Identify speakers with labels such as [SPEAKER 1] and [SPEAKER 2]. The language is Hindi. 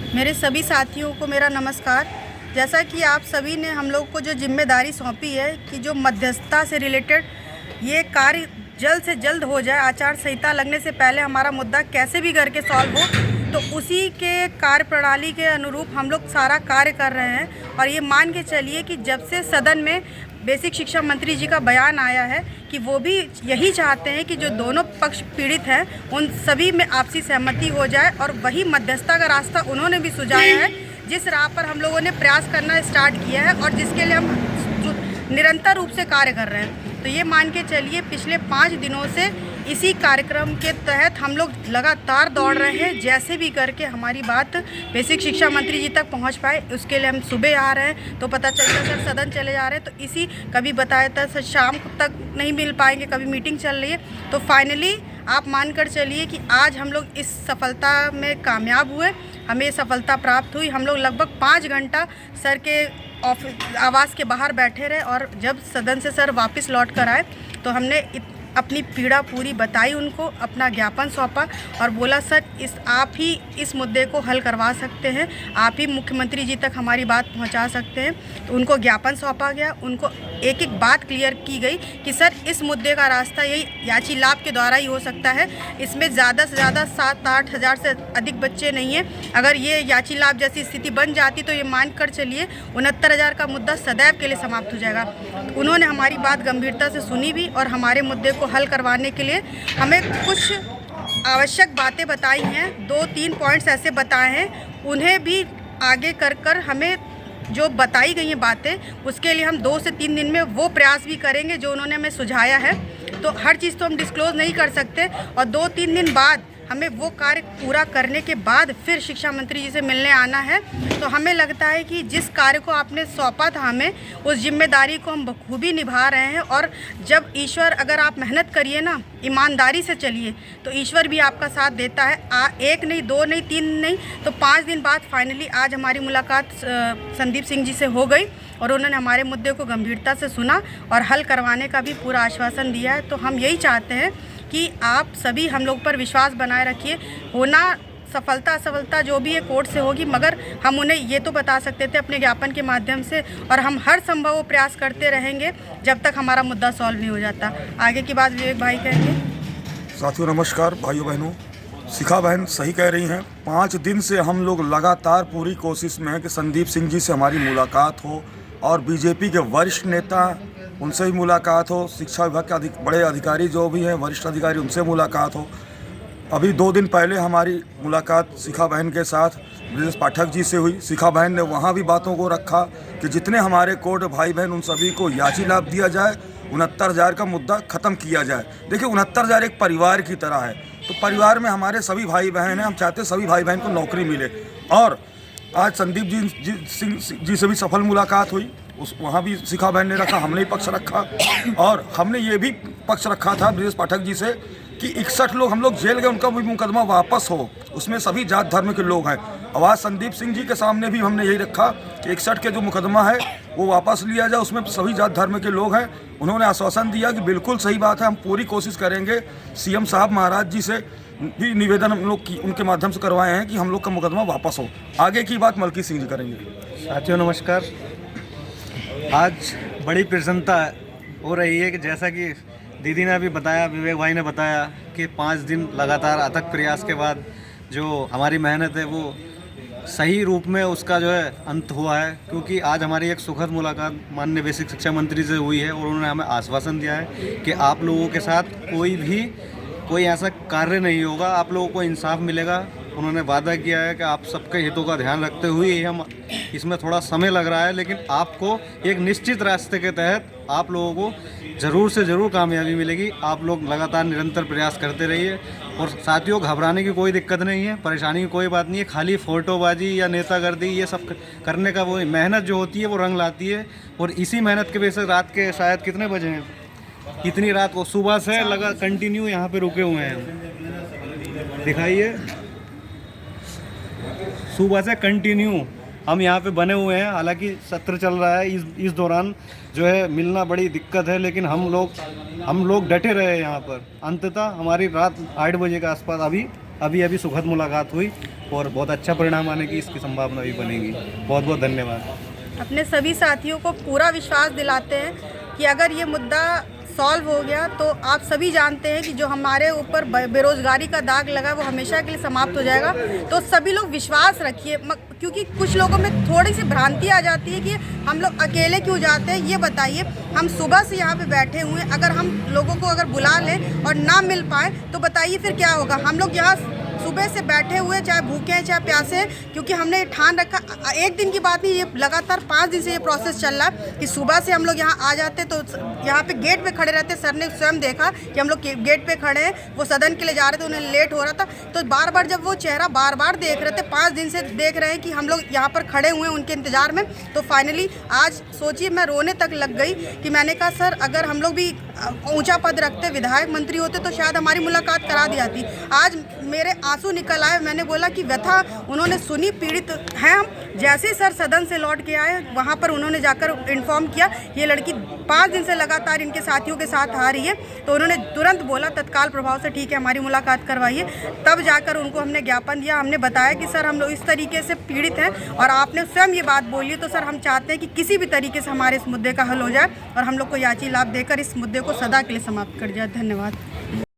[SPEAKER 1] मेरे सभी साथियों को मेरा नमस्कार। जैसा कि आप सभी ने हम लोग को जो जिम्मेदारी सौंपी है कि जो मध्यस्थता से रिलेटेड ये कार्य जल्द से जल्द हो जाए, आचार संहिता लगने से पहले हमारा मुद्दा कैसे भी करके सॉल्व हो, तो उसी के कार्य प्रणाली के अनुरूप हम लोग सारा कार्य कर रहे हैं। और ये मान के चलिए कि जब से सदन में बेसिक शिक्षा मंत्री जी का बयान आया है कि वो भी यही चाहते हैं कि जो दोनों पक्ष पीड़ित हैं उन सभी में आपसी सहमति हो जाए, और वही मध्यस्थता का रास्ता उन्होंने भी सुझाया है, जिस राह पर हम लोगों ने प्रयास करना स्टार्ट किया है और जिसके लिए हम निरंतर रूप से कार्य कर रहे हैं। तो ये मान के चलिए पिछले 5 दिनों से इसी कार्यक्रम के तहत हम लोग लगातार दौड़ रहे हैं, जैसे भी करके हमारी बात बेसिक शिक्षा मंत्री जी तक पहुंच पाए। उसके लिए हम सुबह आ रहे हैं तो पता चलता सर सदन चले जा रहे हैं, तो इसी कभी बताया था सर शाम तक नहीं मिल पाएंगे, कभी मीटिंग चल रही है। तो फाइनली आप मानकर चलिए कि आज हम लोग इस सफलता में कामयाब हुए, हमें ये सफलता प्राप्त हुई। हम लोग लगभग 5 घंटा सर के ऑफिस आवास के बाहर बैठे रहे, और जब सदन से सर वापस लौट कर आए तो हमने अपनी पीड़ा पूरी बताई उनको, अपना ज्ञापन सौंपा और बोला सर आप ही इस मुद्दे को हल करवा सकते हैं, आप ही मुख्यमंत्री जी तक हमारी बात पहुंचा सकते हैं। तो उनको ज्ञापन सौंपा गया, उनको एक एक बात क्लियर की गई कि सर इस मुद्दे का रास्ता यही याची लाभ के द्वारा ही हो सकता है। इसमें ज़्यादा से ज़्यादा 7-8 हज़ार से अधिक बच्चे नहीं हैं। अगर ये याची लाभ जैसी स्थिति बन जाती तो ये मान कर चलिए 69,000 का मुद्दा सदैव के लिए समाप्त हो जाएगा। तो उन्होंने हमारी बात गंभीरता से सुनी भी और हमारे मुद्दे को हल करवाने के लिए हमें कुछ आवश्यक बातें बताई हैं। 2-3 पॉइंट्स ऐसे बताए हैं, उन्हें भी आगे कर हमें जो बताई गई हैं बातें, उसके लिए हम 2 से 3 दिन में वो प्रयास भी करेंगे जो उन्होंने हमें सुझाया है। तो हर चीज़ तो हम डिस्क्लोज़ नहीं कर सकते, और 2-3 दिन बाद हमें वो कार्य पूरा करने के बाद फिर शिक्षा मंत्री जी से मिलने आना है। तो हमें लगता है कि जिस कार्य को आपने सौंपा था हमें, उस जिम्मेदारी को हम बखूबी निभा रहे हैं। और जब ईश्वर, अगर आप मेहनत करिए ना, ईमानदारी से चलिए, तो ईश्वर भी आपका साथ देता है। 1 नहीं, 2 नहीं, 3 नहीं, तो 5 दिन बाद फाइनली आज हमारी मुलाकात संदीप सिंह जी से हो गई, और उन्होंने हमारे मुद्दे को गंभीरता से सुना और हल करवाने का भी पूरा आश्वासन दिया है। तो हम यही चाहते हैं कि आप सभी हम लोग पर विश्वास बनाए रखिए। होना सफलता असफलता जो भी है कोर्ट से होगी, मगर हम उन्हें ये तो बता सकते थे अपने ज्ञापन के माध्यम से, और हम हर संभव प्रयास करते रहेंगे जब तक हमारा मुद्दा सॉल्व नहीं हो जाता। आगे की बात विवेक भाई कहेंगे।
[SPEAKER 2] साथियों नमस्कार, भाइयों बहनों, शिखा बहन सही कह रही हैं। 5 दिन से हम लोग लगातार पूरी कोशिश में हैं कि संदीप सिंह जी से हमारी मुलाकात हो और बीजेपी के वरिष्ठ नेता उनसे भी मुलाकात हो, शिक्षा विभाग के बड़े अधिकारी जो भी हैं वरिष्ठ अधिकारी उनसे मुलाकात हो। अभी 2 दिन पहले हमारी मुलाकात शिखा बहन के साथ ब्रजेश पाठक जी से हुई। शिखा बहन ने वहाँ भी बातों को रखा कि जितने हमारे कोर्ट भाई बहन उन सभी को याची लाभ दिया जाए, 69,000 का मुद्दा ख़त्म किया जाए। देखिए 69,000 एक परिवार की तरह है, तो परिवार में हमारे सभी भाई बहन हैं, हम चाहते सभी भाई बहन को नौकरी मिले। और आज संदीप सिंह जी से भी सफल मुलाकात हुई, वहाँ भी शिखा बहन ने रखा, हमने भी पक्ष रखा, और हमने ये भी पक्ष रखा था ब्रजेश पाठक जी से कि 61 लोग हम लोग जेल गए, उनका भी मुकदमा वापस हो, उसमें सभी जात धर्म के लोग हैं। आवाज़ संदीप सिंह जी के सामने भी हमने यही रखा कि 61 के जो मुकदमा है वो वापस लिया जाए, उसमें सभी जात धर्म के लोग हैं। उन्होंने आश्वासन दिया कि बिल्कुल सही बात है, हम पूरी कोशिश करेंगे। सीएम साहब महाराज जी से भी निवेदन हम लोग उनके माध्यम से करवाए हैं कि हम लोग का मुकदमा वापस हो। आगे की बात मलकी सिंह जी करेंगे।
[SPEAKER 3] साथियों नमस्कार, आज बड़ी प्रसन्नता हो रही है कि जैसा कि दीदी ने अभी बताया, विवेक भाई ने बताया कि 5 दिन लगातार अथक प्रयास के बाद जो हमारी मेहनत है वो सही रूप में उसका जो है अंत हुआ है। क्योंकि आज हमारी एक सुखद मुलाकात माननीय बेसिक शिक्षा मंत्री से हुई है, और उन्होंने हमें आश्वासन दिया है कि आप लोगों के साथ कोई ऐसा कार्य नहीं होगा, आप लोगों को इंसाफ मिलेगा। उन्होंने वादा किया है कि आप सबके हितों का ध्यान रखते हुए हम इसमें थोड़ा समय लग रहा है, लेकिन आपको एक निश्चित रास्ते के तहत आप लोगों को ज़रूर से ज़रूर कामयाबी मिलेगी। आप लोग लगातार निरंतर प्रयास करते रहिए, और साथियों घबराने की कोई दिक्कत नहीं है, परेशानी की कोई बात नहीं है। खाली फ़ोटोबाजी या नेतागर्दी ये सब करने का वो मेहनत जो होती है वो रंग लाती है। और इसी मेहनत के वजह से रात के शायद कितने बजे हैं, इतनी रात को सुबह से लगा कंटिन्यू यहाँ पे रुके हुए हैं। दिखाइए, सुबह से कंटिन्यू हम यहाँ पे बने हुए हैं। हालांकि सत्र चल रहा है, इस दौरान जो है मिलना बड़ी दिक्कत है, लेकिन हम लोग डटे रहे यहाँ पर। अंततः हमारी रात 8 बजे के आसपास अभी अभी अभी सुखद मुलाकात हुई और बहुत अच्छा परिणाम आने की इसकी संभावना भी बनेगी। बहुत बहुत धन्यवाद।
[SPEAKER 1] अपने सभी साथियों को पूरा विश्वास दिलाते हैं कि अगर ये मुद्दा सॉल्व हो गया तो आप सभी जानते हैं कि जो हमारे ऊपर बेरोजगारी का दाग लगा वो हमेशा के लिए समाप्त हो जाएगा। तो सभी लोग विश्वास रखिए, क्योंकि कुछ लोगों में थोड़ी सी भ्रांति आ जाती है कि हम लोग अकेले क्यों जाते हैं। ये बताइए, हम सुबह से यहाँ पे बैठे हुए हैं, अगर हम लोगों को अगर बुला लें और ना मिल पाए तो बताइए फिर क्या होगा। हम लोग यहाँ सुबह से बैठे हुए, चाहे भूखे हैं चाहे प्यासे हैं, क्योंकि हमने ठान रखा। एक दिन की बात नहीं, ये लगातार 5 दिन से ये प्रोसेस चल रहा है कि सुबह से हम लोग यहाँ आ जाते तो यहाँ पे गेट पे खड़े रहते। सर ने स्वयं देखा कि हम लोग गेट पे खड़े हैं, वो सदन के लिए जा रहे थे, उन्हें लेट हो रहा था, तो बार बार जब वो चेहरा बार बार देख रहे थे, 5 दिन से देख रहे हैं कि हम लोग यहाँ पर खड़े हुए हैं उनके इंतज़ार में, तो फाइनली आज सोचिए मैं रोने तक लग गई कि मैंने कहा सर अगर हम लोग भी ऊंचा पद रखते, विधायक मंत्री होते तो शायद हमारी मुलाकात करा दी जाती। आज मेरे आंसू निकल आए। मैंने बोला कि व्यथा उन्होंने सुनी, पीड़ित हैं हम। जैसे ही सर सदन से लौट के आए, वहाँ पर उन्होंने जाकर इन्फॉर्म किया ये लड़की 5 दिन से लगातार इनके साथियों के साथ आ रही है, तो उन्होंने तुरंत बोला तत्काल प्रभाव से ठीक है हमारी मुलाकात करवाइए। तब जाकर उनको हमने ज्ञापन दिया, हमने बताया कि सर हम लोग इस तरीके से पीड़ित हैं और आपने स्वयं ये बात बोली है, तो सर हम चाहते हैं कि किसी भी तरीके से हमारे इस मुद्दे का हल हो जाए और हम लोग को याची लाभ देकर इस मुद्दे को सदा के लिए समाप्त कर जाए। धन्यवाद।